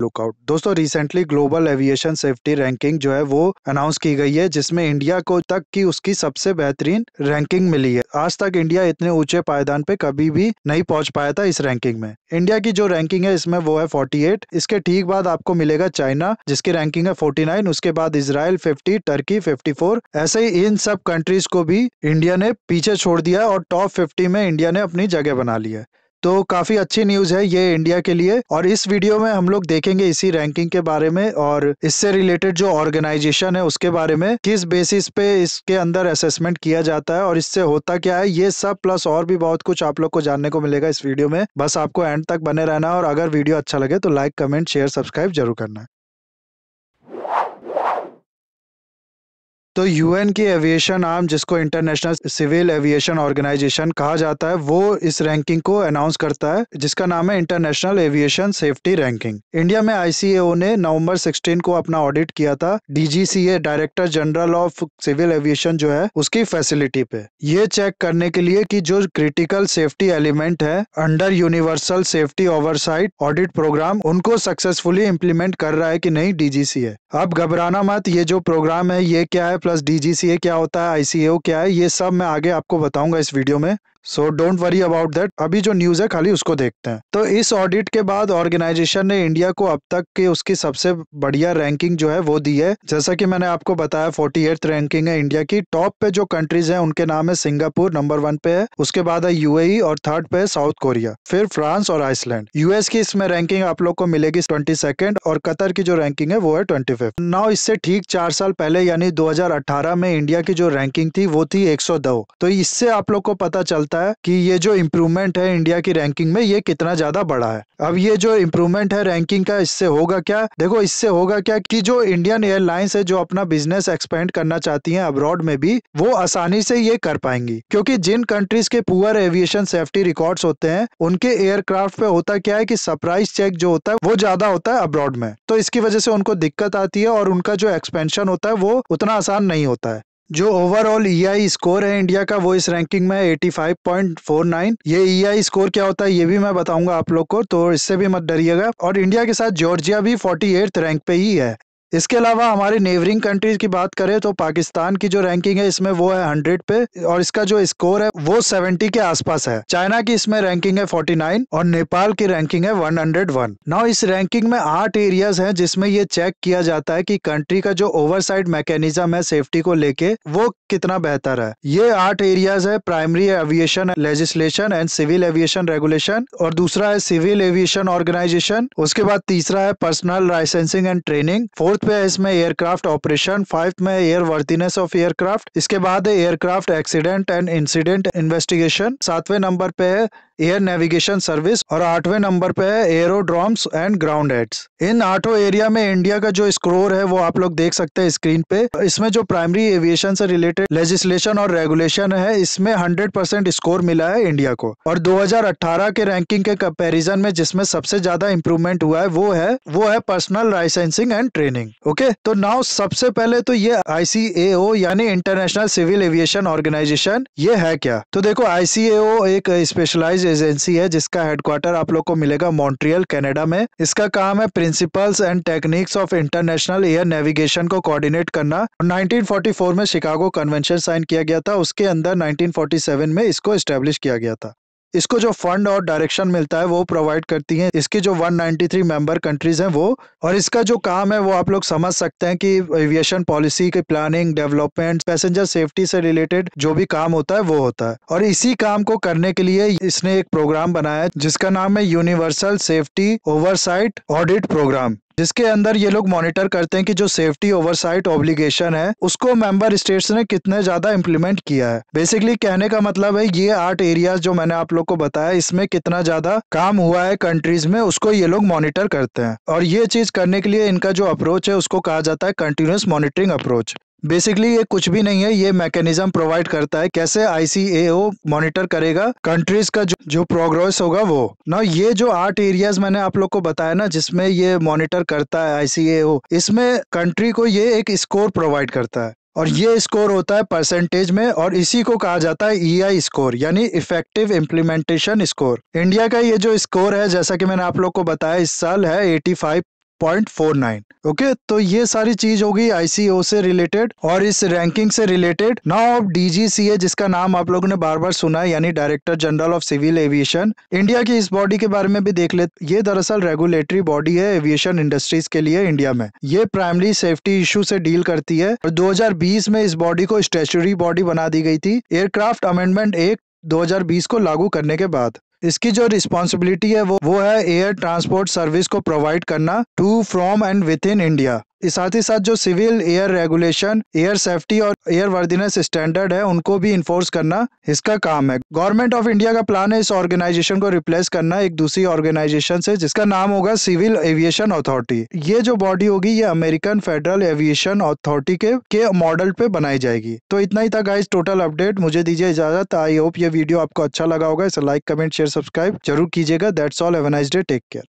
Lookout. दोस्तों recently global aviation safety ranking जो है वो अनाउंस की गई है, जिसमें इंडिया को तक की उसकी सबसे बेहतरीन रैंकिंग मिली है। आज तक इंडिया इतने ऊंचे पायदान पे कभी भी नहीं पहुंच पाया था इस रैंकिंग में। इंडिया की जो रैंकिंग है इसमें वो है 48। इसके ठीक बाद आपको मिलेगा चाइना जिसकी रैंकिंग है 49। उसके बाद इजराइल 50, टर्की 54। ऐसे ही इन सब कंट्रीज को भी इंडिया ने पीछे छोड़ दिया और टॉप 50 में इंडिया ने अपनी जगह बना ली है। तो काफी अच्छी न्यूज है ये इंडिया के लिए। और इस वीडियो में हम लोग देखेंगे इसी रैंकिंग के बारे में और इससे रिलेटेड जो ऑर्गेनाइजेशन है उसके बारे में, किस बेसिस पे इसके अंदर असेसमेंट किया जाता है और इससे होता क्या है, ये सब प्लस और भी बहुत कुछ आप लोग को जानने को मिलेगा इस वीडियो में। बस आपको एंड तक बने रहना है और अगर वीडियो अच्छा लगे तो लाइक, कमेंट, शेयर, सब्सक्राइब जरूर करना है। तो यूएन की एविएशन आर्म, जिसको इंटरनेशनल सिविल एविएशन ऑर्गेनाइजेशन कहा जाता है, वो इस रैंकिंग को अनाउंस करता है जिसका नाम है international aviation safety ranking. India में आईसीएओ ने नवंबर 16 को अपना ऑडिट किया था DGCA, director general of civil aviation जो है उसकी फैसिलिटी पे, ये चेक करने के लिए कि जो क्रिटिकल सेफ्टी एलिमेंट है under universal safety oversight audit program, उनको सक्सेसफुली इम्प्लीमेंट कर रहा है कि नहीं डीजीसीए। अब घबराना मत, ये जो प्रोग्राम है ये क्या है, प्लस डीजीसीए क्या होता है, आईसीएओ क्या है, ये सब मैं आगे आपको बताऊंगा इस वीडियो में। So don't worry about that. अभी जो न्यूज है खाली उसको देखते हैं। तो इस ऑडिट के बाद ऑर्गेनाइजेशन ने इंडिया को अब तक की उसकी सबसे बढ़िया रैंकिंग जो है वो दी है। जैसा कि मैंने आपको बताया 48th रैंकिंग है इंडिया की। टॉप पे जो कंट्रीज हैं उनके नाम है सिंगापुर नंबर 1 पे है, उसके बाद है यूएई और थर्ड पे है साउथ कोरिया, फिर फ्रांस और आइसलैंड। यूएस की इसमें रैंकिंग आप लोग को मिलेगी 22nd और कतर की जो रैंकिंग है वो है 25th। नाउ इससे ठीक 4 साल पहले यानी 2018 में इंडिया की जो रैंकिंग थी वो थी 102। तो इससे आप लोग को पता चलता है कि ये जो इम्प्रूवमेंट है इंडिया की रैंकिंग में ये कितना ज्यादा बड़ा है। अब ये जो इम्प्रूवमेंट है रैंकिंग का, इससे होगा क्या, देखो इससे होगा क्या कि जो इंडियन एयरलाइंस है जो अपना बिजनेस एक्सपेंड करना चाहती हैं अब्रॉड में भी, वो आसानी से ये कर पाएंगी। क्योंकि जिन कंट्रीज के पुअर एविएशन सेफ्टी रिकॉर्ड्स होते हैं उनके एयरक्राफ्ट पे होता क्या है कि सरप्राइज चेक जो होता है वो ज्यादा होता है अब्रॉड में, तो इसकी वजह से उनको दिक्कत आती है और उनका जो एक्सपेंशन होता है वो उतना आसान नहीं होता है। जो ओवरऑल ईआई स्कोर है इंडिया का वो इस रैंकिंग में 85.49। ये ईआई स्कोर क्या होता है ये भी मैं बताऊंगा आप लोग को, तो इससे भी मत डरिएगा। और इंडिया के साथ जॉर्जिया भी 48th रैंक पे ही है। इसके अलावा हमारे नेबरिंग कंट्रीज की बात करें तो पाकिस्तान की जो रैंकिंग है इसमें वो है 100 पे और इसका जो स्कोर है वो 70 के आसपास है। चाइना की इसमें रैंकिंग है 49 और नेपाल की रैंकिंग है 101। नाउ इस रैंकिंग में 8 एरियाज हैं जिसमें ये चेक किया जाता है कि कंट्री का जो ओवरसाइट मैकेनिज्म है सेफ्टी को लेके वो कितना बेहतर है। ये 8 एरियाज है, primary aviation legislation and civil aviation regulation, और दूसरा है सिविल एविएशन ऑर्गेनाइजेशन, उसके बाद तीसरा है personal licensing and training, fourth पे है इसमें एयरक्राफ्ट ऑपरेशन, 5th में एयर वर्दीनेस ऑफ एयरक्राफ्ट, इसके बाद है aircraft accident and incident investigation, 7वें नंबर पे है एयर नेविगेशन सर्विस और 8वें नंबर पे है एरोड्रोम्स एंड ग्राउंड हेड्स। इन 8 एरिया में इंडिया का जो स्कोर है वो आप लोग देख सकते हैं स्क्रीन पे। इसमें जो प्राइमरी एविएशन से रिलेटेड लेजिस्लेशन और रेगुलेशन है इसमें 100% स्कोर मिला है इंडिया को। और 2018 के रैंकिंग के कंपैरिजन में जिसमें सबसे ज्यादा इंप्रूवमेंट हुआ है वो है personal licensing and training. Okay, तो नाउ सबसे पहले तो ये आईसीएओ यानी इंटरनेशनल सिविल एविएशन ऑर्गेनाइजेशन ये है क्या। तो देखो आईसीएओ एक स्पेशलाइज्ड एजेंसी है जिसका हेडक्वार्टर आप लोग को मिलेगा मॉन्ट्रियल कनाडा में। इसका काम है principles and techniques of international air navigation को कोऑर्डिनेट करना। 1944 में शिकागो कन्वेंशन साइन किया गया था, उसके अंदर 1947 में इसको एस्टेब्लिश किया गया था। इसको जो फंड और डायरेक्शन मिलता है वो प्रोवाइड करती हैं इसकी जो 193 मेंबर कंट्रीज हैं वो। और इसका जो काम है वो आप लोग समझ सकते हैं कि एविएशन पॉलिसी की प्लानिंग, डेवलपमेंट, पैसेंजर सेफ्टी से रिलेटेड जो भी काम होता है वो होता है। और इसी काम को करने के लिए इसने एक प्रोग्राम बनाया है जिसका नाम है universal safety oversight audit program, जिसके अंदर ये लोग मॉनिटर करते हैं कि जो सेफ्टी ओवरसाइट ऑब्लिगेशन है उसको मेंबर स्टेट्स ने कितने ज्यादा इंप्लीमेंट किया है। बेसिकली कहने का मतलब है ये 8 एरियाज जो मैंने आप लोग को बताया इसमें कितना ज्यादा काम हुआ है कंट्रीज में उसको ये लोग मॉनिटर करते हैं। और ये चीज करने के लिए इनका जो अप्रोच है उसको कहा जाता है कंटिन्यूअस मॉनिटरिंग अप्रोच। बेसिकली ये कुछ भी नहीं है, ये मैकेनिज्म प्रोवाइड करता है कैसे आईसीएओ मॉनिटर करेगा कंट्रीज का जो प्रोग्रेस होगा वो ना। ये जो 8 एरियाज मैंने आप लोग को बताया ना जिसमें ये मॉनिटर करता है आईसीएओ, इसमें कंट्री को ये एक स्कोर प्रोवाइड करता है और ये स्कोर होता है परसेंटेज में और इसी को कहा जाता है ईआई स्कोर यानी इफेक्टिव इम्प्लीमेंटेशन स्कोर। इंडिया का ये जो स्कोर है जैसा कि मैंने आप लोग को बताया इस साल है 85 0.49। ओके, तो ये सारी चीज हो गई ICAO से रिलेटेड और इस रैंकिंग से रिलेटेड। नाउ अब DGCA, जिसका नाम आप लोगों ने बार बार सुना है, यानी director general of civil aviation, India की इस बॉडी के बारे में भी देख ले। ये दरअसल रेगुलेटरी बॉडी है एविएशन इंडस्ट्रीज के लिए इंडिया में। ये प्राइमरी सेफ्टी इशू से डील करती है और 2020 में इस बॉडी को स्टैट्यूटरी बॉडी बना दी गई थी एयरक्राफ्ट अमेंडमेंट एक्ट 2020 को लागू करने के बाद। इसकी जो रिस्पॉन्सिबिलिटी है वो है एयर ट्रांसपोर्ट सर्विस को प्रोवाइड करना to, from and within India. साथ ही साथ जो civil air regulation, air safety और एयर वर्दीनेस स्टैंडर्ड है उनको भी इन्फोर्स करना इसका काम है। गवर्नमेंट ऑफ इंडिया का प्लान है इस ऑर्गेनाइजेशन को रिप्लेस करना एक दूसरी ऑर्गेनाइजेशन से, जिसका नाम होगा सिविल एविएशन अथॉरिटी। ये जो बॉडी होगी ये अमेरिकन फेडरल एविएशन अथॉरिटी के मॉडल पे बनाई जाएगी। तो इतना ही था गाइस टोटल अपडेट। मुझे दीजिए इजाजत। आई होप ये वीडियो आपको अच्छा लगा होगा। इसे लाइक, कमेंट, शेयर, सब्सक्राइब जरूर कीजिएगा। That's all. Have a nice day. Take care.